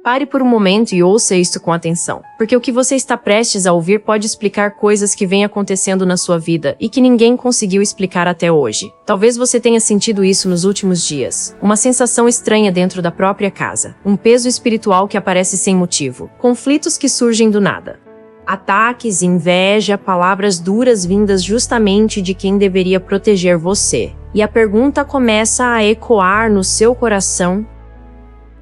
Pare por um momento e ouça isso com atenção, porque o que você está prestes a ouvir pode explicar coisas que vêm acontecendo na sua vida e que ninguém conseguiu explicar até hoje. Talvez você tenha sentido isso nos últimos dias. Uma sensação estranha dentro da própria casa. Um peso espiritual que aparece sem motivo. Conflitos que surgem do nada. Ataques, inveja, palavras duras vindas justamente de quem deveria proteger você. E a pergunta começa a ecoar no seu coração: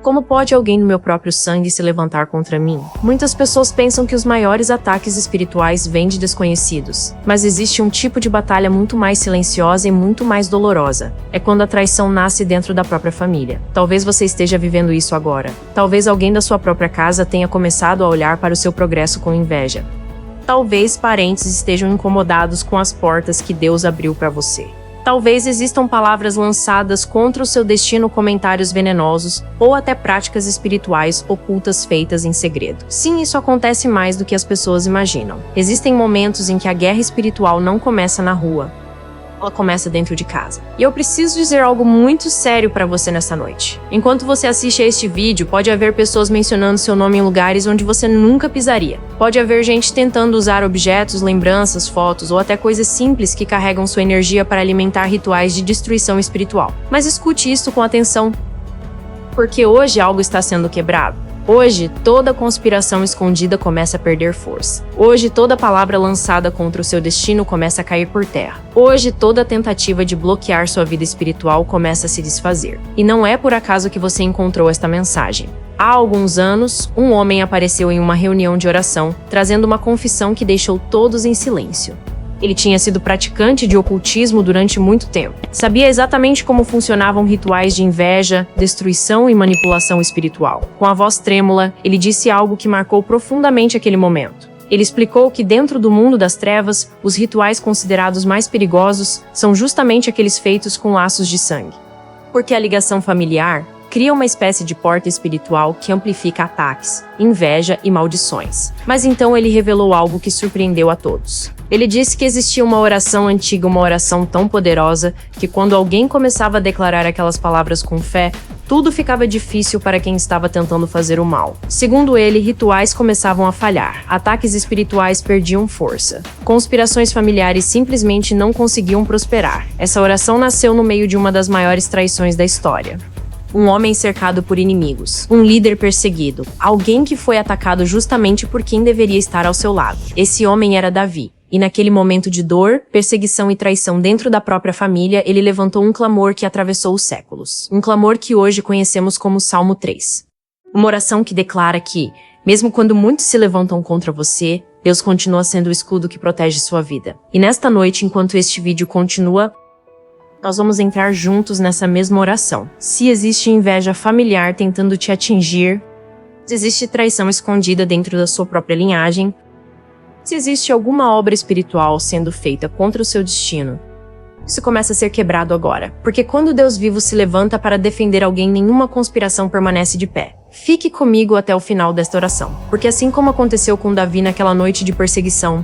como pode alguém no meu próprio sangue se levantar contra mim? Muitas pessoas pensam que os maiores ataques espirituais vêm de desconhecidos. Mas existe um tipo de batalha muito mais silenciosa e muito mais dolorosa. É quando a traição nasce dentro da própria família. Talvez você esteja vivendo isso agora. Talvez alguém da sua própria casa tenha começado a olhar para o seu progresso com inveja. Talvez parentes estejam incomodados com as portas que Deus abriu para você. Talvez existam palavras lançadas contra o seu destino, comentários venenosos ou até práticas espirituais ocultas feitas em segredo. Sim, isso acontece mais do que as pessoas imaginam. Existem momentos em que a guerra espiritual não começa na rua. Ela começa dentro de casa. E eu preciso dizer algo muito sério para você nessa noite. Enquanto você assiste a este vídeo, pode haver pessoas mencionando seu nome em lugares onde você nunca pisaria. Pode haver gente tentando usar objetos, lembranças, fotos ou até coisas simples que carregam sua energia para alimentar rituais de destruição espiritual. Mas escute isso com atenção, porque hoje algo está sendo quebrado. Hoje, toda conspiração escondida começa a perder força. Hoje, toda palavra lançada contra o seu destino começa a cair por terra. Hoje, toda tentativa de bloquear sua vida espiritual começa a se desfazer. E não é por acaso que você encontrou esta mensagem. Há alguns anos, um homem apareceu em uma reunião de oração, trazendo uma confissão que deixou todos em silêncio. Ele tinha sido praticante de ocultismo durante muito tempo. Sabia exatamente como funcionavam rituais de inveja, destruição e manipulação espiritual. Com a voz trêmula, ele disse algo que marcou profundamente aquele momento. Ele explicou que dentro do mundo das trevas, os rituais considerados mais perigosos são justamente aqueles feitos com laços de sangue. Porque a ligação familiar cria uma espécie de porta espiritual que amplifica ataques, inveja e maldições. Mas então ele revelou algo que surpreendeu a todos. Ele disse que existia uma oração antiga, uma oração tão poderosa, que quando alguém começava a declarar aquelas palavras com fé, tudo ficava difícil para quem estava tentando fazer o mal. Segundo ele, rituais começavam a falhar, ataques espirituais perdiam força, conspirações familiares simplesmente não conseguiam prosperar. Essa oração nasceu no meio de uma das maiores traições da história. Um homem cercado por inimigos, um líder perseguido, alguém que foi atacado justamente por quem deveria estar ao seu lado. Esse homem era Davi. E naquele momento de dor, perseguição e traição dentro da própria família, ele levantou um clamor que atravessou os séculos. Um clamor que hoje conhecemos como Salmo 3. Uma oração que declara que, mesmo quando muitos se levantam contra você, Deus continua sendo o escudo que protege sua vida. E nesta noite, enquanto este vídeo continua, nós vamos entrar juntos nessa mesma oração. Se existe inveja familiar tentando te atingir, se existe traição escondida dentro da sua própria linhagem, se existe alguma obra espiritual sendo feita contra o seu destino, isso começa a ser quebrado agora. Porque quando Deus vivo se levanta para defender alguém, nenhuma conspiração permanece de pé. Fique comigo até o final desta oração. Porque assim como aconteceu com Davi naquela noite de perseguição,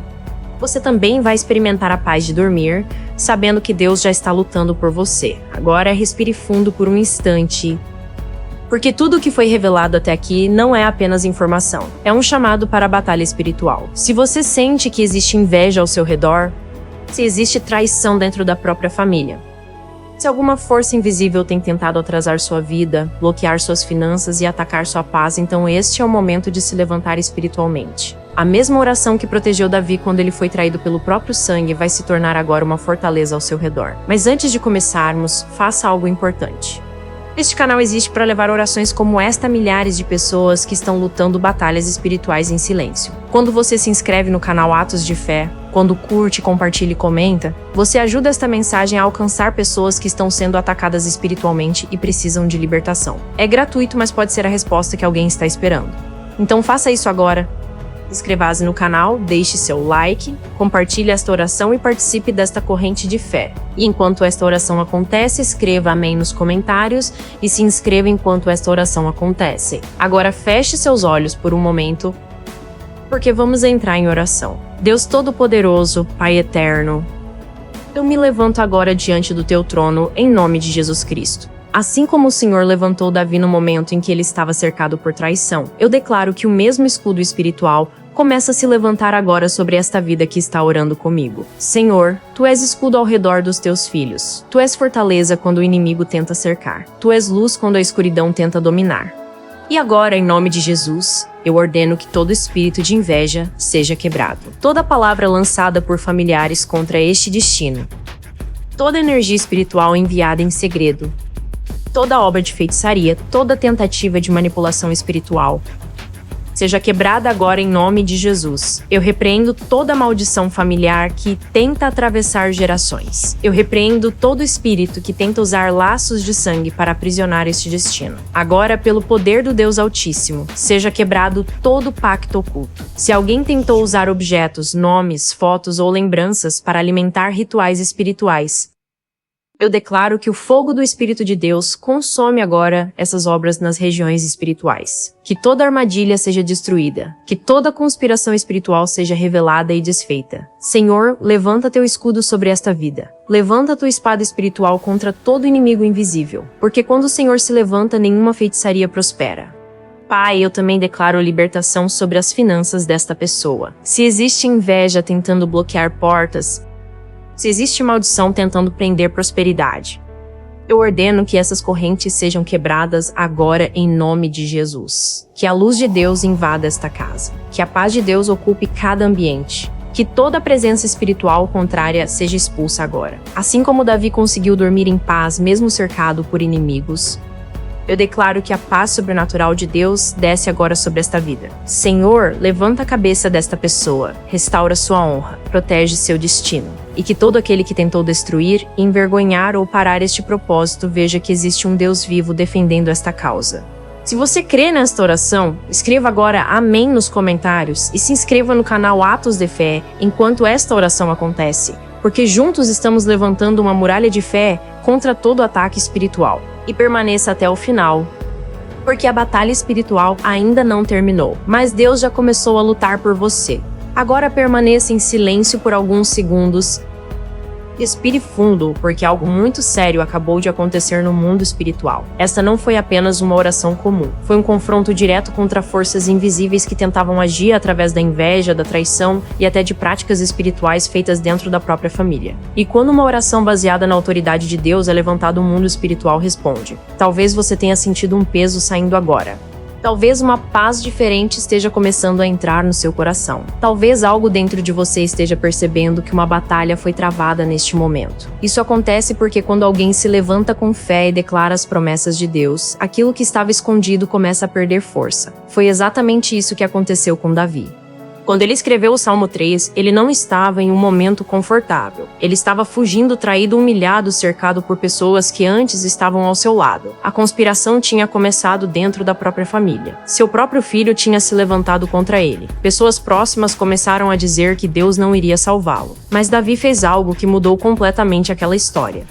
você também vai experimentar a paz de dormir, sabendo que Deus já está lutando por você. Agora respire fundo por um instante. Porque tudo o que foi revelado até aqui não é apenas informação. É um chamado para a batalha espiritual. Se você sente que existe inveja ao seu redor, se existe traição dentro da própria família, se alguma força invisível tem tentado atrasar sua vida, bloquear suas finanças e atacar sua paz, então este é o momento de se levantar espiritualmente. A mesma oração que protegeu Davi quando ele foi traído pelo próprio sangue vai se tornar agora uma fortaleza ao seu redor. Mas antes de começarmos, faça algo importante. Este canal existe para levar orações como esta a milhares de pessoas que estão lutando batalhas espirituais em silêncio. Quando você se inscreve no canal Atos de Fé, quando curte, compartilha e comenta, você ajuda esta mensagem a alcançar pessoas que estão sendo atacadas espiritualmente e precisam de libertação. É gratuito, mas pode ser a resposta que alguém está esperando. Então faça isso agora. Inscreva-se no canal, deixe seu like, compartilhe esta oração e participe desta corrente de fé. E enquanto esta oração acontece, escreva amém nos comentários e se inscreva enquanto esta oração acontece. Agora feche seus olhos por um momento, porque vamos entrar em oração. Deus Todo-Poderoso, Pai Eterno, eu me levanto agora diante do Teu trono em nome de Jesus Cristo. Assim como o Senhor levantou Davi no momento em que ele estava cercado por traição, eu declaro que o mesmo escudo espiritual começa a se levantar agora sobre esta vida que está orando comigo. Senhor, Tu és escudo ao redor dos Teus filhos. Tu és fortaleza quando o inimigo tenta cercar. Tu és luz quando a escuridão tenta dominar. E agora, em nome de Jesus, eu ordeno que todo espírito de inveja seja quebrado. Toda palavra lançada por familiares contra este destino. Toda energia espiritual enviada em segredo. Toda obra de feitiçaria, toda tentativa de manipulação espiritual, seja quebrada agora em nome de Jesus. Eu repreendo toda maldição familiar que tenta atravessar gerações. Eu repreendo todo espírito que tenta usar laços de sangue para aprisionar este destino. Agora, pelo poder do Deus Altíssimo, seja quebrado todo pacto oculto. Se alguém tentou usar objetos, nomes, fotos ou lembranças para alimentar rituais espirituais, eu declaro que o fogo do Espírito de Deus consome agora essas obras nas regiões espirituais. Que toda armadilha seja destruída. Que toda conspiração espiritual seja revelada e desfeita. Senhor, levanta teu escudo sobre esta vida. Levanta tua espada espiritual contra todo inimigo invisível. Porque quando o Senhor se levanta, nenhuma feitiçaria prospera. Pai, eu também declaro libertação sobre as finanças desta pessoa. Se existe inveja tentando bloquear portas, se existe maldição tentando prender prosperidade, eu ordeno que essas correntes sejam quebradas agora em nome de Jesus. Que a luz de Deus invada esta casa. Que a paz de Deus ocupe cada ambiente. Que toda presença espiritual contrária seja expulsa agora. Assim como Davi conseguiu dormir em paz mesmo cercado por inimigos, eu declaro que a paz sobrenatural de Deus desce agora sobre esta vida. Senhor, levanta a cabeça desta pessoa, restaura sua honra, protege seu destino. E que todo aquele que tentou destruir, envergonhar ou parar este propósito veja que existe um Deus vivo defendendo esta causa. Se você crê nesta oração, escreva agora amém nos comentários e se inscreva no canal Atos de Fé enquanto esta oração acontece, porque juntos estamos levantando uma muralha de fé contra todo ataque espiritual. E permaneça até o final, porque a batalha espiritual ainda não terminou, mas Deus já começou a lutar por você. Agora permaneça em silêncio por alguns segundos. Respire fundo, porque algo muito sério acabou de acontecer no mundo espiritual. Esta não foi apenas uma oração comum. Foi um confronto direto contra forças invisíveis que tentavam agir através da inveja, da traição e até de práticas espirituais feitas dentro da própria família. E quando uma oração baseada na autoridade de Deus é levantada, o mundo espiritual responde. Talvez você tenha sentido um peso saindo agora. Talvez uma paz diferente esteja começando a entrar no seu coração. Talvez algo dentro de você esteja percebendo que uma batalha foi travada neste momento. Isso acontece porque quando alguém se levanta com fé e declara as promessas de Deus, aquilo que estava escondido começa a perder força. Foi exatamente isso que aconteceu com Davi. Quando ele escreveu o Salmo 3, ele não estava em um momento confortável. Ele estava fugindo, traído, humilhado, cercado por pessoas que antes estavam ao seu lado. A conspiração tinha começado dentro da própria família. Seu próprio filho tinha se levantado contra ele. Pessoas próximas começaram a dizer que Deus não iria salvá-lo. Mas Davi fez algo que mudou completamente aquela história.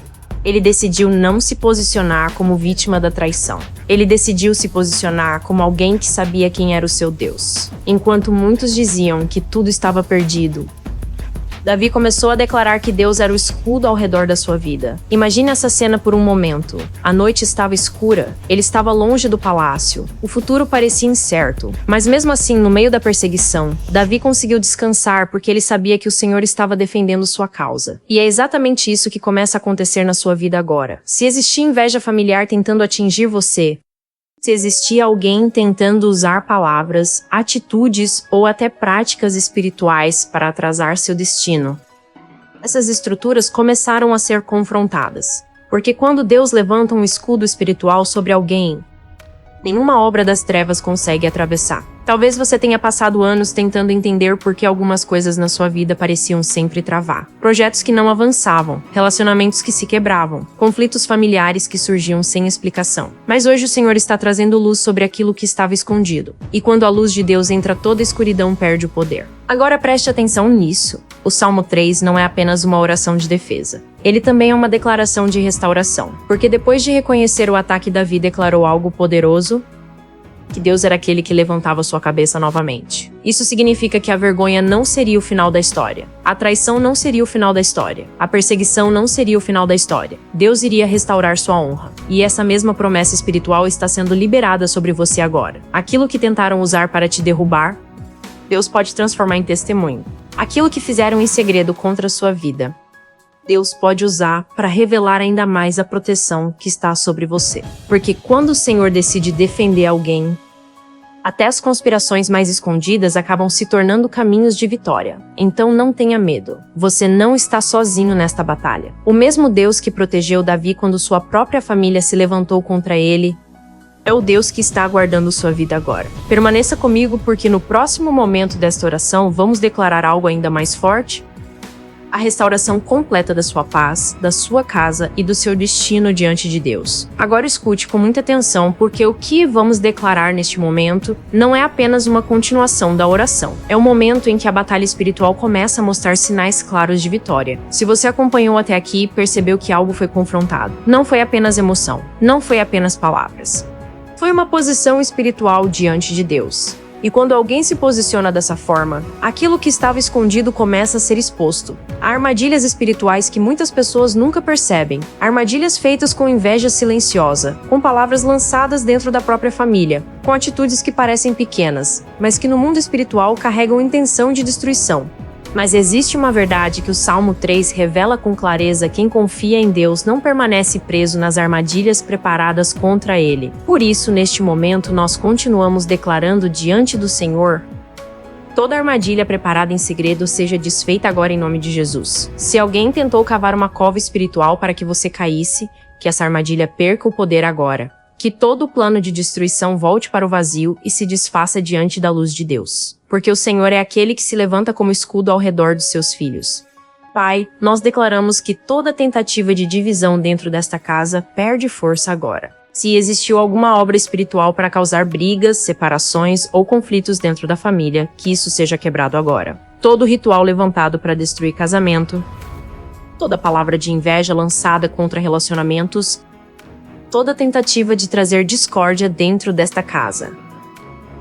Ele decidiu não se posicionar como vítima da traição. Ele decidiu se posicionar como alguém que sabia quem era o seu Deus. Enquanto muitos diziam que tudo estava perdido, Davi começou a declarar que Deus era o escudo ao redor da sua vida. Imagine essa cena por um momento. A noite estava escura, ele estava longe do palácio, o futuro parecia incerto. Mas mesmo assim, no meio da perseguição, Davi conseguiu descansar porque ele sabia que o Senhor estava defendendo sua causa. E é exatamente isso que começa a acontecer na sua vida agora. Se existia inveja familiar tentando atingir você, se existia alguém tentando usar palavras, atitudes ou até práticas espirituais para atrasar seu destino, essas estruturas começaram a ser confrontadas. Porque quando Deus levanta um escudo espiritual sobre alguém, nenhuma obra das trevas consegue atravessar. Talvez você tenha passado anos tentando entender por que algumas coisas na sua vida pareciam sempre travar. Projetos que não avançavam, relacionamentos que se quebravam, conflitos familiares que surgiam sem explicação. Mas hoje o Senhor está trazendo luz sobre aquilo que estava escondido. E quando a luz de Deus entra, toda a escuridão perde o poder. Agora preste atenção nisso. O Salmo 3 não é apenas uma oração de defesa. Ele também é uma declaração de restauração. Porque depois de reconhecer o ataque, Davi declarou algo poderoso, que Deus era aquele que levantava sua cabeça novamente. Isso significa que a vergonha não seria o final da história. A traição não seria o final da história. A perseguição não seria o final da história. Deus iria restaurar sua honra. E essa mesma promessa espiritual está sendo liberada sobre você agora. Aquilo que tentaram usar para te derrubar, Deus pode transformar em testemunho. Aquilo que fizeram em segredo contra a sua vida, Deus pode usar para revelar ainda mais a proteção que está sobre você. Porque quando o Senhor decide defender alguém, até as conspirações mais escondidas acabam se tornando caminhos de vitória. Então não tenha medo. Você não está sozinho nesta batalha. O mesmo Deus que protegeu Davi quando sua própria família se levantou contra ele, é o Deus que está aguardando sua vida agora. Permaneça comigo porque no próximo momento desta oração vamos declarar algo ainda mais forte. A restauração completa da sua paz, da sua casa e do seu destino diante de Deus. Agora escute com muita atenção, porque o que vamos declarar neste momento não é apenas uma continuação da oração. É o momento em que a batalha espiritual começa a mostrar sinais claros de vitória. Se você acompanhou até aqui, percebeu que algo foi confrontado. Não foi apenas emoção, não foi apenas palavras. Foi uma posição espiritual diante de Deus. E quando alguém se posiciona dessa forma, aquilo que estava escondido começa a ser exposto. Há armadilhas espirituais que muitas pessoas nunca percebem. Armadilhas feitas com inveja silenciosa, com palavras lançadas dentro da própria família, com atitudes que parecem pequenas, mas que no mundo espiritual carregam intenção de destruição. Mas existe uma verdade que o Salmo 3 revela com clareza: quem confia em Deus não permanece preso nas armadilhas preparadas contra ele. Por isso, neste momento, nós continuamos declarando diante do Senhor: toda armadilha preparada em segredo seja desfeita agora em nome de Jesus. Se alguém tentou cavar uma cova espiritual para que você caísse, que essa armadilha perca o poder agora. Que todo o plano de destruição volte para o vazio e se desfaça diante da luz de Deus. Porque o Senhor é aquele que se levanta como escudo ao redor dos seus filhos. Pai, nós declaramos que toda tentativa de divisão dentro desta casa perde força agora. Se existiu alguma obra espiritual para causar brigas, separações ou conflitos dentro da família, que isso seja quebrado agora. Todo ritual levantado para destruir casamento, toda palavra de inveja lançada contra relacionamentos, toda tentativa de trazer discórdia dentro desta casa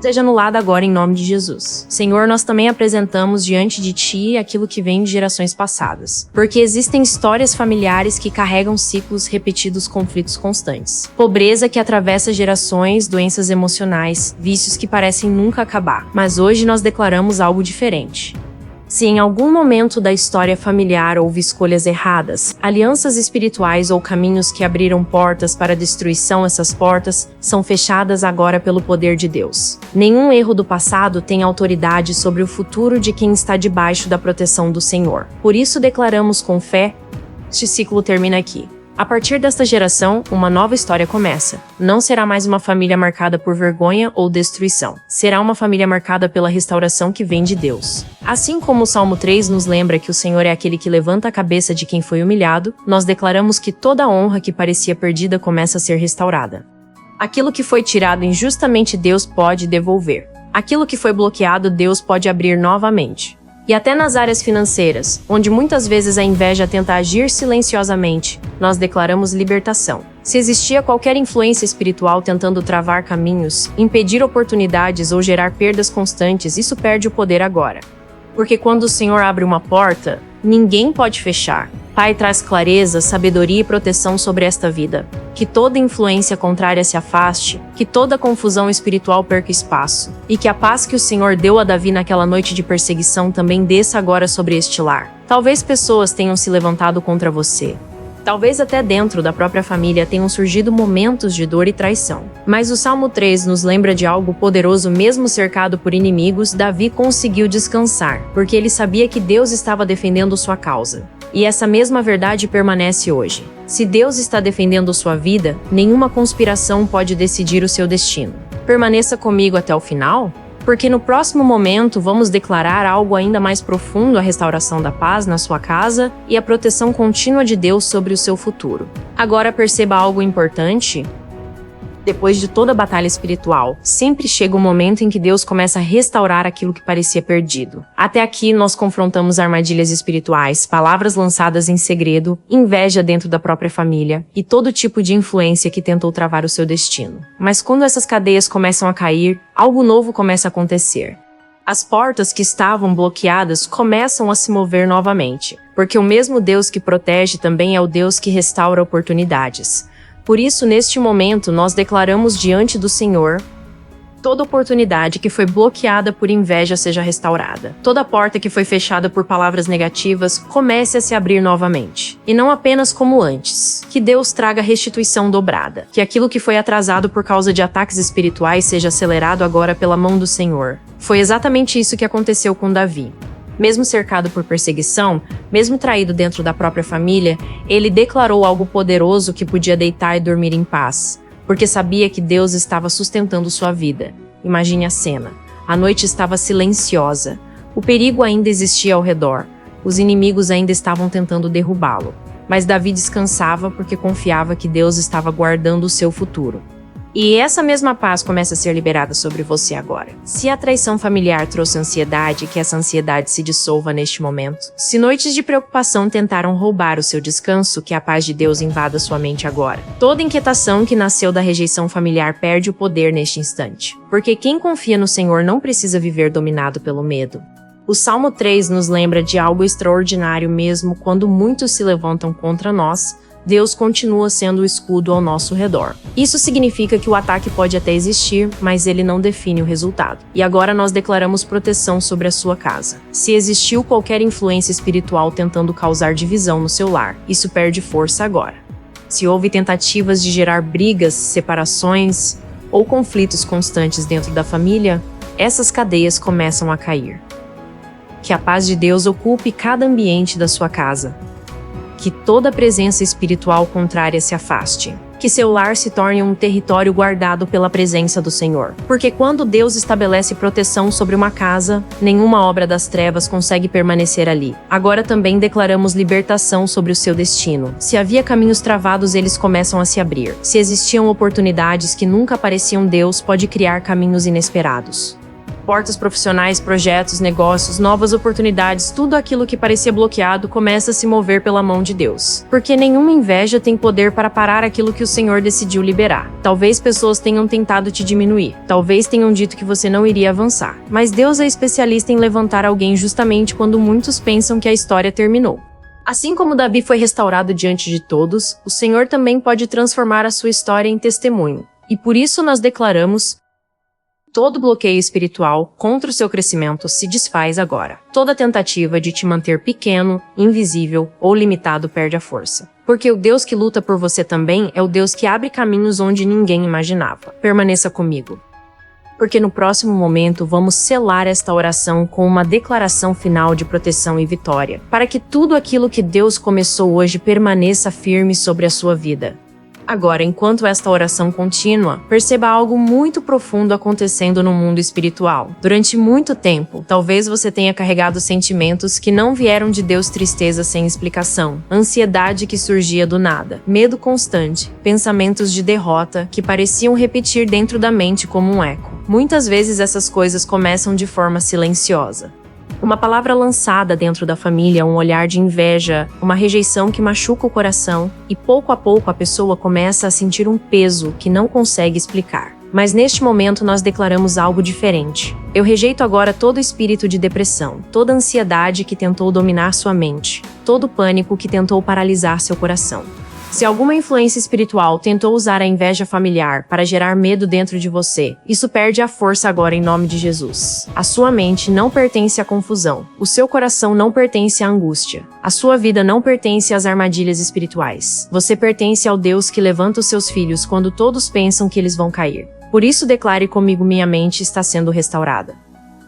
seja anulada agora em nome de Jesus. Senhor, nós também apresentamos diante de Ti aquilo que vem de gerações passadas, porque existem histórias familiares que carregam ciclos repetidos, conflitos constantes, pobreza que atravessa gerações, doenças emocionais, vícios que parecem nunca acabar. Mas hoje nós declaramos algo diferente. Se em algum momento da história familiar houve escolhas erradas, alianças espirituais ou caminhos que abriram portas para a destruição, essas portas são fechadas agora pelo poder de Deus. Nenhum erro do passado tem autoridade sobre o futuro de quem está debaixo da proteção do Senhor. Por isso declaramos com fé: este ciclo termina aqui. A partir desta geração, uma nova história começa. Não será mais uma família marcada por vergonha ou destruição. Será uma família marcada pela restauração que vem de Deus. Assim como o Salmo 3 nos lembra que o Senhor é aquele que levanta a cabeça de quem foi humilhado, nós declaramos que toda a honra que parecia perdida começa a ser restaurada. Aquilo que foi tirado injustamente, Deus pode devolver. Aquilo que foi bloqueado, Deus pode abrir novamente. E até nas áreas financeiras, onde muitas vezes a inveja tenta agir silenciosamente, nós declaramos libertação. Se existia qualquer influência espiritual tentando travar caminhos, impedir oportunidades ou gerar perdas constantes, isso perde o poder agora. Porque quando o Senhor abre uma porta, ninguém pode fechar. Pai, traz clareza, sabedoria e proteção sobre esta vida. Que toda influência contrária se afaste, que toda confusão espiritual perca espaço, e que a paz que o Senhor deu a Davi naquela noite de perseguição também desça agora sobre este lar. Talvez pessoas tenham se levantado contra você. Talvez até dentro da própria família tenham surgido momentos de dor e traição. Mas o Salmo 3 nos lembra de algo poderoso. Mesmo cercado por inimigos, Davi conseguiu descansar, porque ele sabia que Deus estava defendendo sua causa. E essa mesma verdade permanece hoje. Se Deus está defendendo sua vida, nenhuma conspiração pode decidir o seu destino. Permaneça comigo até o final, porque no próximo momento vamos declarar algo ainda mais profundo: a restauração da paz na sua casa e a proteção contínua de Deus sobre o seu futuro. Agora perceba algo importante. Depois de toda batalha espiritual, sempre chega um momento em que Deus começa a restaurar aquilo que parecia perdido. Até aqui nós confrontamos armadilhas espirituais, palavras lançadas em segredo, inveja dentro da própria família e todo tipo de influência que tentou travar o seu destino. Mas quando essas cadeias começam a cair, algo novo começa a acontecer. As portas que estavam bloqueadas começam a se mover novamente, porque o mesmo Deus que protege também é o Deus que restaura oportunidades. Por isso, neste momento, nós declaramos diante do Senhor: toda oportunidade que foi bloqueada por inveja seja restaurada. Toda porta que foi fechada por palavras negativas comece a se abrir novamente. E não apenas como antes. Que Deus traga restituição dobrada. Que aquilo que foi atrasado por causa de ataques espirituais seja acelerado agora pela mão do Senhor. Foi exatamente isso que aconteceu com Davi. Mesmo cercado por perseguição, mesmo traído dentro da própria família, ele declarou algo poderoso que podia deitar e dormir em paz, porque sabia que Deus estava sustentando sua vida. Imagine a cena. A noite estava silenciosa. O perigo ainda existia ao redor. Os inimigos ainda estavam tentando derrubá-lo. Mas Davi descansava porque confiava que Deus estava guardando o seu futuro. E essa mesma paz começa a ser liberada sobre você agora. Se a traição familiar trouxe ansiedade, que essa ansiedade se dissolva neste momento. Se noites de preocupação tentaram roubar o seu descanso, que a paz de Deus invada sua mente agora. Toda inquietação que nasceu da rejeição familiar perde o poder neste instante. Porque quem confia no Senhor não precisa viver dominado pelo medo. O Salmo 3 nos lembra de algo extraordinário mesmo quando muitos se levantam contra nós. Deus continua sendo o escudo ao nosso redor. Isso significa que o ataque pode até existir, mas ele não define o resultado. E agora nós declaramos proteção sobre a sua casa. Se existiu qualquer influência espiritual tentando causar divisão no seu lar, isso perde força agora. Se houve tentativas de gerar brigas, separações ou conflitos constantes dentro da família, essas cadeias começam a cair. Que a paz de Deus ocupe cada ambiente da sua casa. Que toda presença espiritual contrária se afaste. Que seu lar se torne um território guardado pela presença do Senhor. Porque quando Deus estabelece proteção sobre uma casa, nenhuma obra das trevas consegue permanecer ali. Agora também declaramos libertação sobre o seu destino. Se havia caminhos travados, eles começam a se abrir. Se existiam oportunidades que nunca apareciam, Deus pode criar caminhos inesperados. Portas profissionais, projetos, negócios, novas oportunidades, tudo aquilo que parecia bloqueado começa a se mover pela mão de Deus. Porque nenhuma inveja tem poder para parar aquilo que o Senhor decidiu liberar. Talvez pessoas tenham tentado te diminuir. Talvez tenham dito que você não iria avançar. Mas Deus é especialista em levantar alguém justamente quando muitos pensam que a história terminou. Assim como Davi foi restaurado diante de todos, o Senhor também pode transformar a sua história em testemunho. E por isso nós declaramos: todo bloqueio espiritual contra o seu crescimento se desfaz agora. Toda tentativa de te manter pequeno, invisível ou limitado perde a força. Porque o Deus que luta por você também é o Deus que abre caminhos onde ninguém imaginava. Permaneça comigo. Porque no próximo momento vamos selar esta oração com uma declaração final de proteção e vitória, para que tudo aquilo que Deus começou hoje permaneça firme sobre a sua vida. Agora, enquanto esta oração continua, perceba algo muito profundo acontecendo no mundo espiritual. Durante muito tempo, talvez você tenha carregado sentimentos que não vieram de Deus, tristeza sem explicação, ansiedade que surgia do nada, medo constante, pensamentos de derrota que pareciam repetir dentro da mente como um eco. Muitas vezes essas coisas começam de forma silenciosa. Uma palavra lançada dentro da família, um olhar de inveja, uma rejeição que machuca o coração, e pouco a pouco a pessoa começa a sentir um peso que não consegue explicar. Mas neste momento nós declaramos algo diferente. Eu rejeito agora todo espírito de depressão, toda ansiedade que tentou dominar sua mente, todo pânico que tentou paralisar seu coração. Se alguma influência espiritual tentou usar a inveja familiar para gerar medo dentro de você, isso perde a força agora em nome de Jesus. A sua mente não pertence à confusão. O seu coração não pertence à angústia. A sua vida não pertence às armadilhas espirituais. Você pertence ao Deus que levanta os seus filhos quando todos pensam que eles vão cair. Por isso declare comigo: minha mente está sendo restaurada.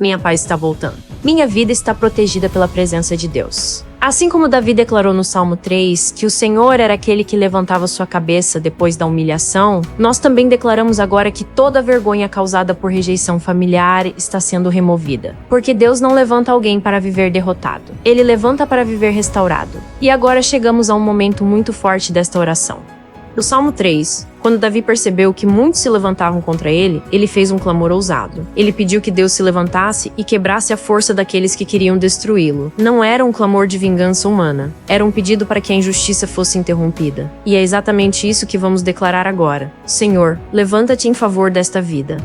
Minha paz está voltando. Minha vida está protegida pela presença de Deus. Assim como Davi declarou no Salmo 3 que o Senhor era aquele que levantava sua cabeça depois da humilhação, nós também declaramos agora que toda a vergonha causada por rejeição familiar está sendo removida. Porque Deus não levanta alguém para viver derrotado. Ele levanta para viver restaurado. E agora chegamos a um momento muito forte desta oração. No Salmo 3, quando Davi percebeu que muitos se levantavam contra ele, ele fez um clamor ousado. Ele pediu que Deus se levantasse e quebrasse a força daqueles que queriam destruí-lo. Não era um clamor de vingança humana. Era um pedido para que a injustiça fosse interrompida. E é exatamente isso que vamos declarar agora. Senhor, levanta-te em favor desta vida.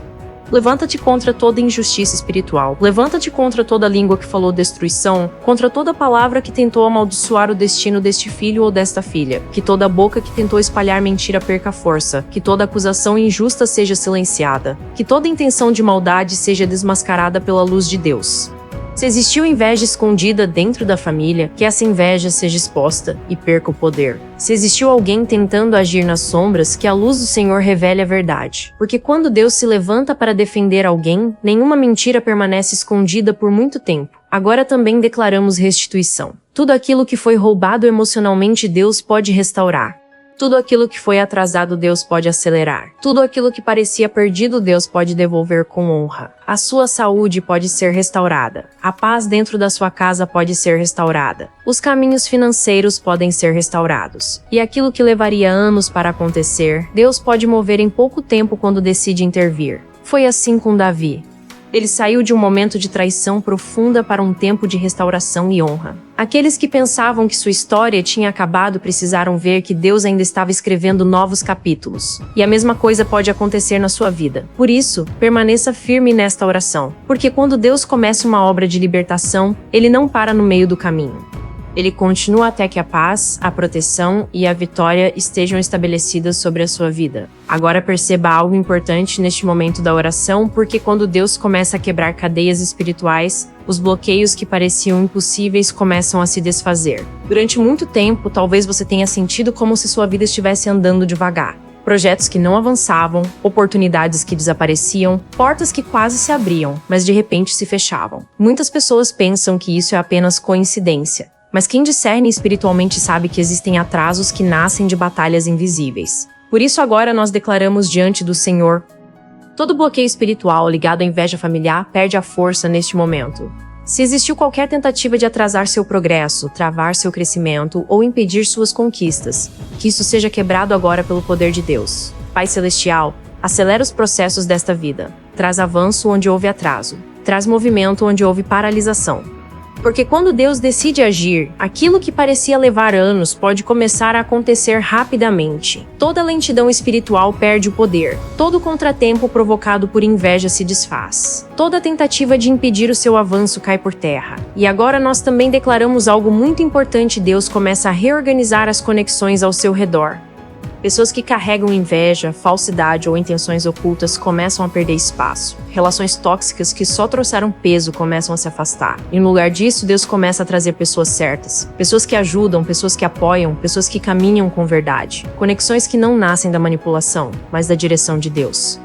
Levanta-te contra toda injustiça espiritual. Levanta-te contra toda língua que falou destruição, contra toda palavra que tentou amaldiçoar o destino deste filho ou desta filha. Que toda boca que tentou espalhar mentira perca força. Que toda acusação injusta seja silenciada. Que toda intenção de maldade seja desmascarada pela luz de Deus. Se existiu inveja escondida dentro da família, que essa inveja seja exposta e perca o poder. Se existiu alguém tentando agir nas sombras, que a luz do Senhor revele a verdade. Porque quando Deus se levanta para defender alguém, nenhuma mentira permanece escondida por muito tempo. Agora também declaramos restituição. Tudo aquilo que foi roubado emocionalmente, Deus pode restaurar. Tudo aquilo que foi atrasado, Deus pode acelerar. Tudo aquilo que parecia perdido, Deus pode devolver com honra. A sua saúde pode ser restaurada. A paz dentro da sua casa pode ser restaurada. Os caminhos financeiros podem ser restaurados. E aquilo que levaria anos para acontecer, Deus pode mover em pouco tempo quando decide intervir. Foi assim com Davi. Ele saiu de um momento de traição profunda para um tempo de restauração e honra. Aqueles que pensavam que sua história tinha acabado precisaram ver que Deus ainda estava escrevendo novos capítulos. E a mesma coisa pode acontecer na sua vida. Por isso, permaneça firme nesta oração. Porque quando Deus começa uma obra de libertação, Ele não para no meio do caminho. Ele continua até que a paz, a proteção e a vitória estejam estabelecidas sobre a sua vida. Agora perceba algo importante neste momento da oração, porque quando Deus começa a quebrar cadeias espirituais, os bloqueios que pareciam impossíveis começam a se desfazer. Durante muito tempo, talvez você tenha sentido como se sua vida estivesse andando devagar. Projetos que não avançavam, oportunidades que desapareciam, portas que quase se abriam, mas de repente se fechavam. Muitas pessoas pensam que isso é apenas coincidência. Mas quem discerne espiritualmente sabe que existem atrasos que nascem de batalhas invisíveis. Por isso agora nós declaramos diante do Senhor: todo bloqueio espiritual ligado à inveja familiar perde a força neste momento. Se existiu qualquer tentativa de atrasar seu progresso, travar seu crescimento ou impedir suas conquistas, que isso seja quebrado agora pelo poder de Deus. Pai Celestial, acelera os processos desta vida. Traz avanço onde houve atraso. Traz movimento onde houve paralisação. Porque quando Deus decide agir, aquilo que parecia levar anos pode começar a acontecer rapidamente. Toda lentidão espiritual perde o poder. Todo contratempo provocado por inveja se desfaz. Toda tentativa de impedir o seu avanço cai por terra. E agora nós também declaramos algo muito importante: Deus começa a reorganizar as conexões ao seu redor. Pessoas que carregam inveja, falsidade ou intenções ocultas começam a perder espaço. Relações tóxicas que só trouxeram peso começam a se afastar. E no lugar disso, Deus começa a trazer pessoas certas. Pessoas que ajudam, pessoas que apoiam, pessoas que caminham com verdade. Conexões que não nascem da manipulação, mas da direção de Deus.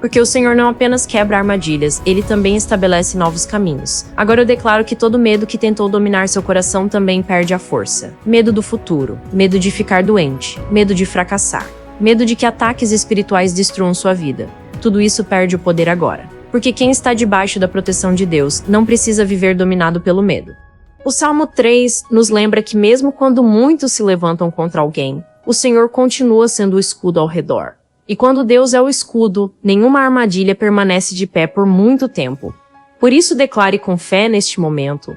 Porque o Senhor não apenas quebra armadilhas, Ele também estabelece novos caminhos. Agora eu declaro que todo medo que tentou dominar seu coração também perde a força. Medo do futuro, medo de ficar doente, medo de fracassar, medo de que ataques espirituais destruam sua vida. Tudo isso perde o poder agora. Porque quem está debaixo da proteção de Deus não precisa viver dominado pelo medo. O Salmo 3 nos lembra que mesmo quando muitos se levantam contra alguém, o Senhor continua sendo o escudo ao redor. E quando Deus é o escudo, nenhuma armadilha permanece de pé por muito tempo. Por isso declare com fé neste momento: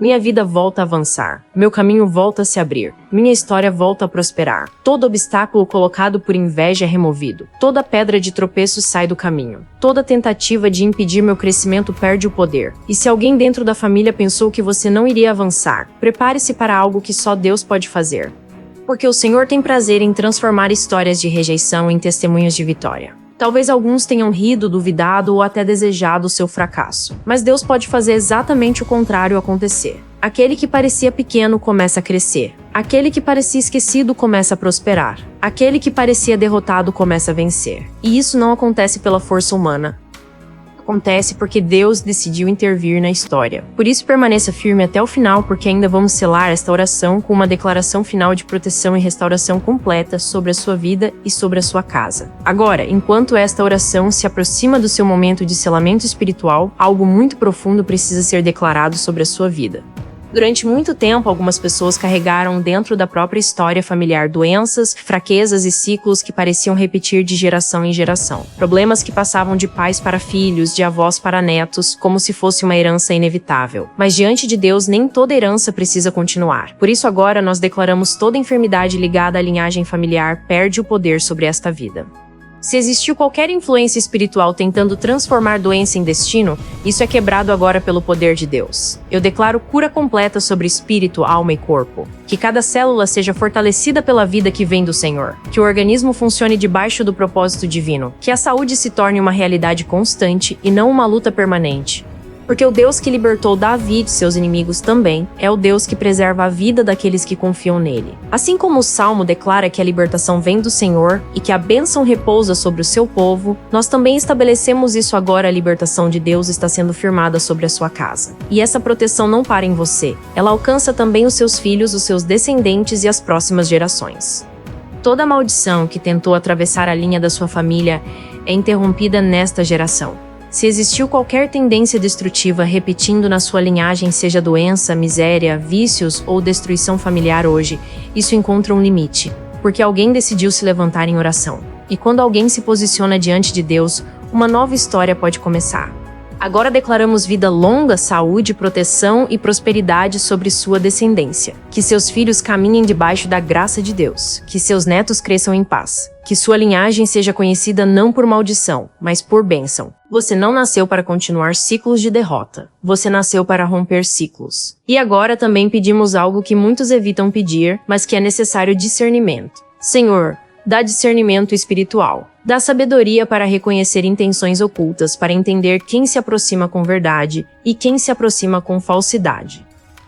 minha vida volta a avançar, meu caminho volta a se abrir, minha história volta a prosperar. Todo obstáculo colocado por inveja é removido, toda pedra de tropeço sai do caminho, toda tentativa de impedir meu crescimento perde o poder. E se alguém dentro da família pensou que você não iria avançar, prepare-se para algo que só Deus pode fazer. Porque o Senhor tem prazer em transformar histórias de rejeição em testemunhos de vitória. Talvez alguns tenham rido, duvidado ou até desejado o seu fracasso. Mas Deus pode fazer exatamente o contrário acontecer. Aquele que parecia pequeno começa a crescer. Aquele que parecia esquecido começa a prosperar. Aquele que parecia derrotado começa a vencer. E isso não acontece pela força humana. Acontece porque Deus decidiu intervir na história. Por isso permaneça firme até o final, porque ainda vamos selar esta oração com uma declaração final de proteção e restauração completa sobre a sua vida e sobre a sua casa. Agora, enquanto esta oração se aproxima do seu momento de selamento espiritual, algo muito profundo precisa ser declarado sobre a sua vida. Durante muito tempo, algumas pessoas carregaram dentro da própria história familiar doenças, fraquezas e ciclos que pareciam repetir de geração em geração. Problemas que passavam de pais para filhos, de avós para netos, como se fosse uma herança inevitável. Mas diante de Deus, nem toda herança precisa continuar. Por isso agora nós declaramos toda enfermidade ligada à linhagem familiar perde o poder sobre esta vida. Se existiu qualquer influência espiritual tentando transformar doença em destino, isso é quebrado agora pelo poder de Deus. Eu declaro cura completa sobre espírito, alma e corpo. Que cada célula seja fortalecida pela vida que vem do Senhor. Que o organismo funcione debaixo do propósito divino. Que a saúde se torne uma realidade constante e não uma luta permanente. Porque o Deus que libertou Davi de seus inimigos também é o Deus que preserva a vida daqueles que confiam nele. Assim como o Salmo declara que a libertação vem do Senhor e que a bênção repousa sobre o seu povo, nós também estabelecemos isso agora. A libertação de Deus está sendo firmada sobre a sua casa. E essa proteção não para em você. Ela alcança também os seus filhos, os seus descendentes e as próximas gerações. Toda maldição que tentou atravessar a linha da sua família é interrompida nesta geração. Se existiu qualquer tendência destrutiva repetindo na sua linhagem, seja doença, miséria, vícios ou destruição familiar hoje, isso encontra um limite, porque alguém decidiu se levantar em oração. E quando alguém se posiciona diante de Deus, uma nova história pode começar. Agora declaramos vida longa, saúde, proteção e prosperidade sobre sua descendência. Que seus filhos caminhem debaixo da graça de Deus. Que seus netos cresçam em paz. Que sua linhagem seja conhecida não por maldição, mas por bênção. Você não nasceu para continuar ciclos de derrota. Você nasceu para romper ciclos. E agora também pedimos algo que muitos evitam pedir, mas que é necessário: discernimento. Senhor, dá discernimento espiritual. Dá sabedoria para reconhecer intenções ocultas, para entender quem se aproxima com verdade e quem se aproxima com falsidade.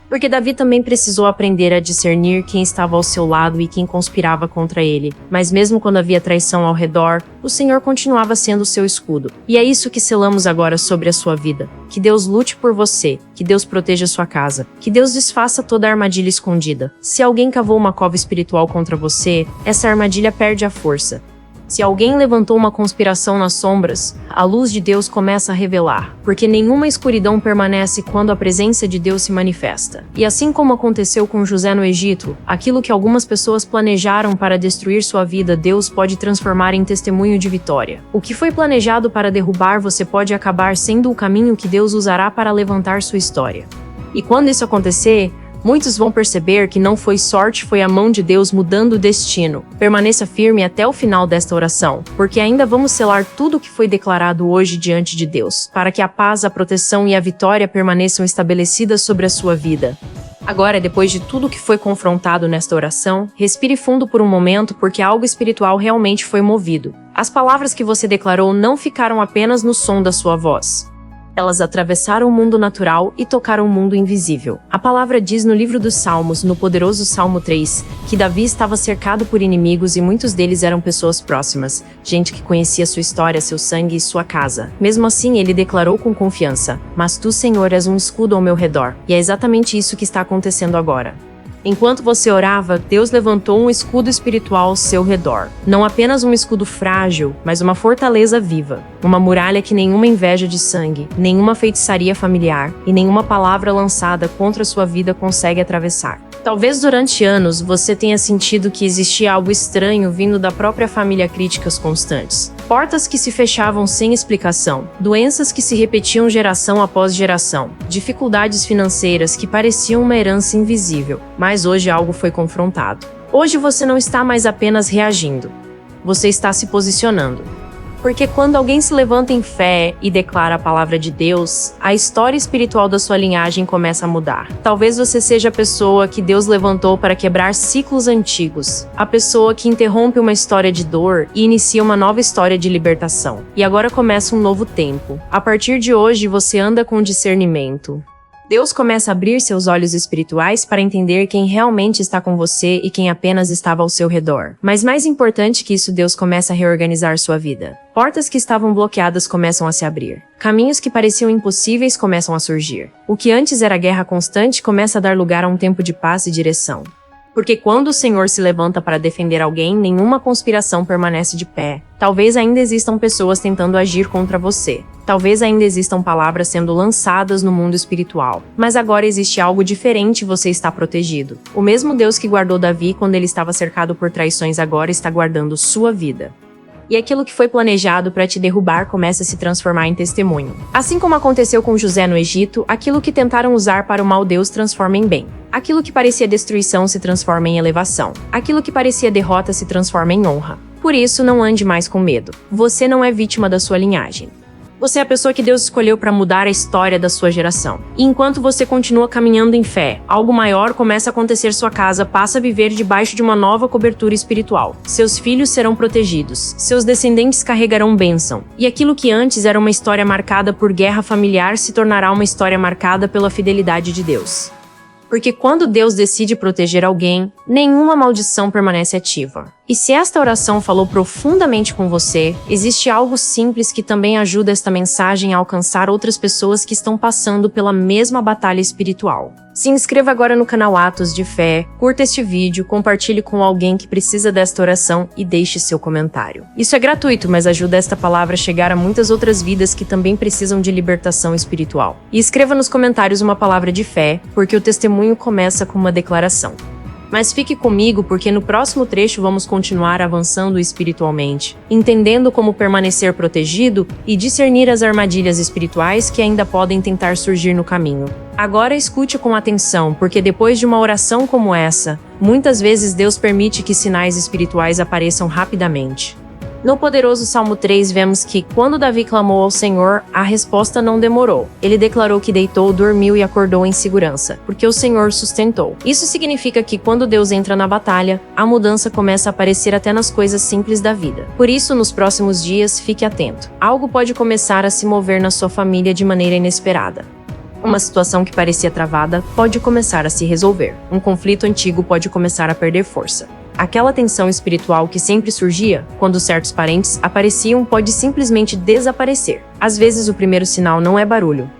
Porque Davi também precisou aprender a discernir quem estava ao seu lado e quem conspirava contra ele. Mas mesmo quando havia traição ao redor, o Senhor continuava sendo seu escudo. E é isso que selamos agora sobre a sua vida. Que Deus lute por você, que Deus proteja sua casa, que Deus desfaça toda a armadilha escondida. Se alguém cavou uma cova espiritual contra você, essa armadilha perde a força. Se alguém levantou uma conspiração nas sombras, a luz de Deus começa a revelar, porque nenhuma escuridão permanece quando a presença de Deus se manifesta. E assim como aconteceu com José no Egito, aquilo que algumas pessoas planejaram para destruir sua vida, Deus pode transformar em testemunho de vitória. O que foi planejado para derrubar você pode acabar sendo o caminho que Deus usará para levantar sua história. E quando isso acontecer, muitos vão perceber que não foi sorte, foi a mão de Deus mudando o destino. Permaneça firme até o final desta oração, porque ainda vamos selar tudo o que foi declarado hoje diante de Deus, para que a paz, a proteção e a vitória permaneçam estabelecidas sobre a sua vida. Agora, depois de tudo que foi confrontado nesta oração, respire fundo por um momento, porque algo espiritual realmente foi movido. As palavras que você declarou não ficaram apenas no som da sua voz. Elas atravessaram o mundo natural e tocaram o mundo invisível. A palavra diz no livro dos Salmos, no poderoso Salmo 3, que Davi estava cercado por inimigos e muitos deles eram pessoas próximas, gente que conhecia sua história, seu sangue e sua casa. Mesmo assim, ele declarou com confiança: "Mas tu, Senhor, és um escudo ao meu redor." E é exatamente isso que está acontecendo agora. Enquanto você orava, Deus levantou um escudo espiritual ao seu redor. Não apenas um escudo frágil, mas uma fortaleza viva. Uma muralha que nenhuma inveja de sangue, nenhuma feitiçaria familiar e nenhuma palavra lançada contra sua vida consegue atravessar. Talvez durante anos você tenha sentido que existia algo estranho vindo da própria família, críticas constantes. Portas que se fechavam sem explicação, doenças que se repetiam geração após geração, dificuldades financeiras que pareciam uma herança invisível. Mas hoje algo foi confrontado. Hoje você não está mais apenas reagindo, você está se posicionando. Porque quando alguém se levanta em fé e declara a palavra de Deus, a história espiritual da sua linhagem começa a mudar. Talvez você seja a pessoa que Deus levantou para quebrar ciclos antigos, a pessoa que interrompe uma história de dor e inicia uma nova história de libertação. E agora começa um novo tempo. A partir de hoje você anda com discernimento. Deus começa a abrir seus olhos espirituais para entender quem realmente está com você e quem apenas estava ao seu redor. Mas mais importante que isso, Deus começa a reorganizar sua vida. Portas que estavam bloqueadas começam a se abrir. Caminhos que pareciam impossíveis começam a surgir. O que antes era guerra constante começa a dar lugar a um tempo de paz e direção. Porque quando o Senhor se levanta para defender alguém, nenhuma conspiração permanece de pé. Talvez ainda existam pessoas tentando agir contra você. Talvez ainda existam palavras sendo lançadas no mundo espiritual. Mas agora existe algo diferente e você está protegido. O mesmo Deus que guardou Davi quando ele estava cercado por traições agora está guardando sua vida. E aquilo que foi planejado para te derrubar começa a se transformar em testemunho. Assim como aconteceu com José no Egito, aquilo que tentaram usar para o mal Deus transforma em bem. Aquilo que parecia destruição se transforma em elevação. Aquilo que parecia derrota se transforma em honra. Por isso, não ande mais com medo. Você não é vítima da sua linhagem. Você é a pessoa que Deus escolheu para mudar a história da sua geração. E enquanto você continua caminhando em fé, algo maior começa a acontecer. Sua casa passa a viver debaixo de uma nova cobertura espiritual. Seus filhos serão protegidos. Seus descendentes carregarão bênção. E aquilo que antes era uma história marcada por guerra familiar se tornará uma história marcada pela fidelidade de Deus. Porque quando Deus decide proteger alguém, nenhuma maldição permanece ativa. E se esta oração falou profundamente com você, existe algo simples que também ajuda esta mensagem a alcançar outras pessoas que estão passando pela mesma batalha espiritual. Se inscreva agora no canal Atos de Fé, curta este vídeo, compartilhe com alguém que precisa desta oração e deixe seu comentário. Isso é gratuito, mas ajuda esta palavra a chegar a muitas outras vidas que também precisam de libertação espiritual. E escreva nos comentários uma palavra de fé, porque o testemunho começa com uma declaração. Mas fique comigo porque no próximo trecho vamos continuar avançando espiritualmente, entendendo como permanecer protegido e discernir as armadilhas espirituais que ainda podem tentar surgir no caminho. Agora escute com atenção, porque depois de uma oração como essa, muitas vezes Deus permite que sinais espirituais apareçam rapidamente. No poderoso Salmo 3 vemos que, quando Davi clamou ao Senhor, a resposta não demorou. Ele declarou que deitou, dormiu e acordou em segurança, porque o Senhor sustentou. Isso significa que, quando Deus entra na batalha, a mudança começa a aparecer até nas coisas simples da vida. Por isso, nos próximos dias, fique atento. Algo pode começar a se mover na sua família de maneira inesperada. Uma situação que parecia travada pode começar a se resolver. Um conflito antigo pode começar a perder força. Aquela tensão espiritual que sempre surgia, quando certos parentes apareciam, pode simplesmente desaparecer. Às vezes o primeiro sinal não é barulho,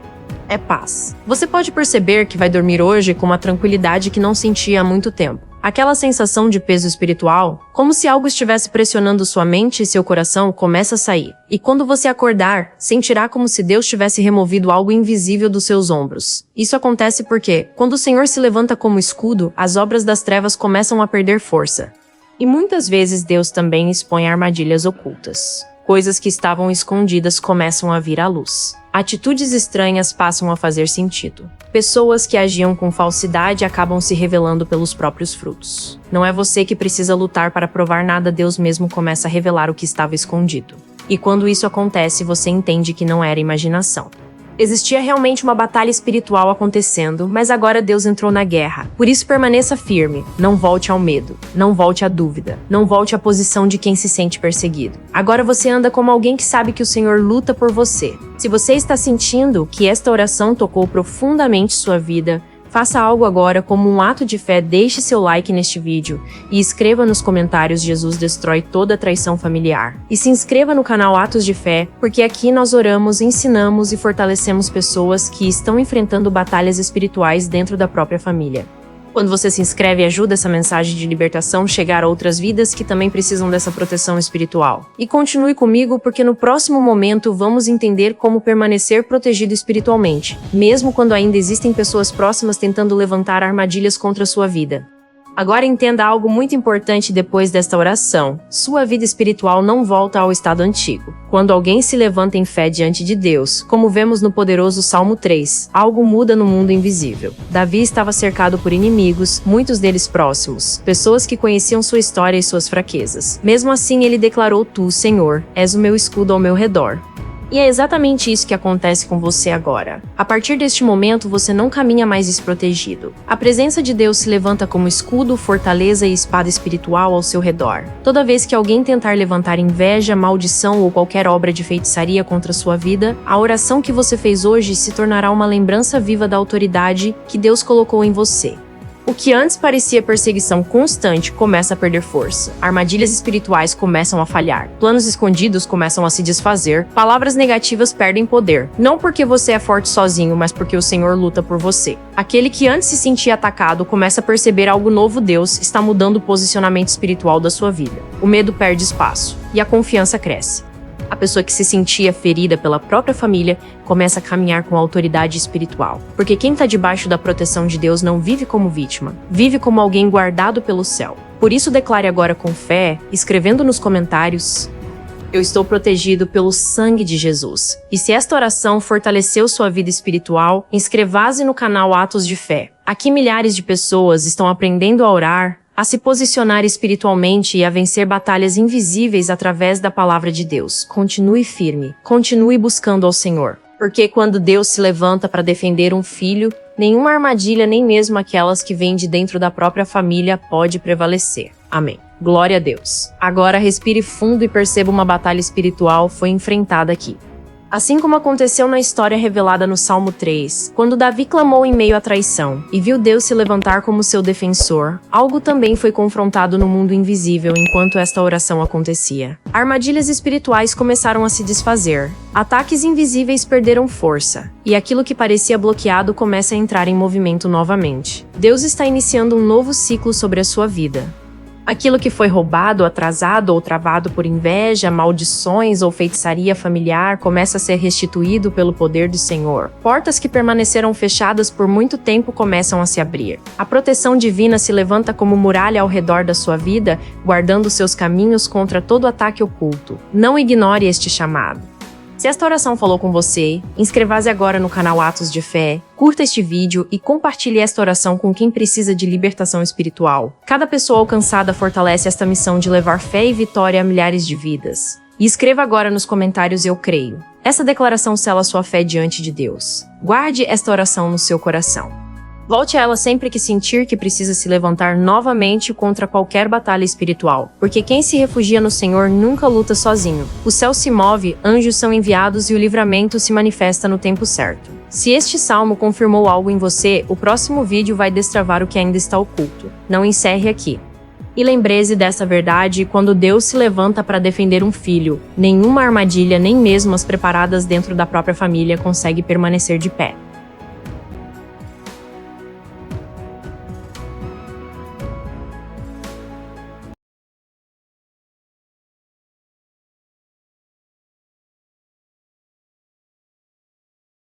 é paz. Você pode perceber que vai dormir hoje com uma tranquilidade que não sentia há muito tempo. Aquela sensação de peso espiritual, como se algo estivesse pressionando sua mente e seu coração, começa a sair. E quando você acordar, sentirá como se Deus tivesse removido algo invisível dos seus ombros. Isso acontece porque, quando o Senhor se levanta como escudo, as obras das trevas começam a perder força. E muitas vezes Deus também expõe armadilhas ocultas. Coisas que estavam escondidas começam a vir à luz. Atitudes estranhas passam a fazer sentido. Pessoas que agiam com falsidade acabam se revelando pelos próprios frutos. Não é você que precisa lutar para provar nada, Deus mesmo começa a revelar o que estava escondido. E quando isso acontece, você entende que não era imaginação. Existia realmente uma batalha espiritual acontecendo, mas agora Deus entrou na guerra. Por isso permaneça firme, não volte ao medo, não volte à dúvida, não volte à posição de quem se sente perseguido. Agora você anda como alguém que sabe que o Senhor luta por você. Se você está sentindo que esta oração tocou profundamente sua vida, faça algo agora como um ato de fé. Deixe seu like neste vídeo e escreva nos comentários: Jesus destrói toda traição familiar. E se inscreva no canal Atos de Fé, porque aqui nós oramos, ensinamos e fortalecemos pessoas que estão enfrentando batalhas espirituais dentro da própria família. Quando você se inscreve, ajuda essa mensagem de libertação chegar a outras vidas que também precisam dessa proteção espiritual. E continue comigo, porque no próximo momento vamos entender como permanecer protegido espiritualmente, mesmo quando ainda existem pessoas próximas tentando levantar armadilhas contra a sua vida. Agora entenda algo muito importante depois desta oração: sua vida espiritual não volta ao estado antigo. Quando alguém se levanta em fé diante de Deus, como vemos no poderoso Salmo 3, algo muda no mundo invisível. Davi estava cercado por inimigos, muitos deles próximos, pessoas que conheciam sua história e suas fraquezas. Mesmo assim, ele declarou: Tu, Senhor, és o meu escudo ao meu redor. E é exatamente isso que acontece com você agora. A partir deste momento, você não caminha mais desprotegido. A presença de Deus se levanta como escudo, fortaleza e espada espiritual ao seu redor. Toda vez que alguém tentar levantar inveja, maldição ou qualquer obra de feitiçaria contra sua vida, a oração que você fez hoje se tornará uma lembrança viva da autoridade que Deus colocou em você. O que antes parecia perseguição constante começa a perder força. Armadilhas espirituais começam a falhar. Planos escondidos começam a se desfazer. Palavras negativas perdem poder. Não porque você é forte sozinho, mas porque o Senhor luta por você. Aquele que antes se sentia atacado começa a perceber algo novo. Deus está mudando o posicionamento espiritual da sua vida. O medo perde espaço e a confiança cresce. A pessoa que se sentia ferida pela própria família começa a caminhar com autoridade espiritual. Porque quem está debaixo da proteção de Deus não vive como vítima, vive como alguém guardado pelo céu. Por isso declare agora com fé, escrevendo nos comentários: Eu estou protegido pelo sangue de Jesus. E se esta oração fortaleceu sua vida espiritual, inscreva-se no canal Atos de Fé. Aqui milhares de pessoas estão aprendendo a orar, a se posicionar espiritualmente e a vencer batalhas invisíveis através da palavra de Deus. Continue firme, continue buscando ao Senhor. Porque quando Deus se levanta para defender um filho, nenhuma armadilha, nem mesmo aquelas que vêm de dentro da própria família, pode prevalecer. Amém. Glória a Deus. Agora respire fundo e perceba uma batalha espiritual foi enfrentada aqui. Assim como aconteceu na história revelada no Salmo 3, quando Davi clamou em meio à traição e viu Deus se levantar como seu defensor, algo também foi confrontado no mundo invisível enquanto esta oração acontecia. Armadilhas espirituais começaram a se desfazer, ataques invisíveis perderam força, e aquilo que parecia bloqueado começa a entrar em movimento novamente. Deus está iniciando um novo ciclo sobre a sua vida. Aquilo que foi roubado, atrasado ou travado por inveja, maldições ou feitiçaria familiar começa a ser restituído pelo poder do Senhor. Portas que permaneceram fechadas por muito tempo começam a se abrir. A proteção divina se levanta como muralha ao redor da sua vida, guardando seus caminhos contra todo ataque oculto. Não ignore este chamado. Se esta oração falou com você, inscreva-se agora no canal Atos de Fé, curta este vídeo e compartilhe esta oração com quem precisa de libertação espiritual. Cada pessoa alcançada fortalece esta missão de levar fé e vitória a milhares de vidas. E escreva agora nos comentários "Eu creio". Essa declaração sela sua fé diante de Deus. Guarde esta oração no seu coração. Volte a ela sempre que sentir que precisa se levantar novamente contra qualquer batalha espiritual, porque quem se refugia no Senhor nunca luta sozinho. O céu se move, anjos são enviados e o livramento se manifesta no tempo certo. Se este salmo confirmou algo em você, o próximo vídeo vai destravar o que ainda está oculto. Não encerre aqui. E lembre-se dessa verdade: quando Deus se levanta para defender um filho, nenhuma armadilha, nem mesmo as preparadas dentro da própria família, consegue permanecer de pé.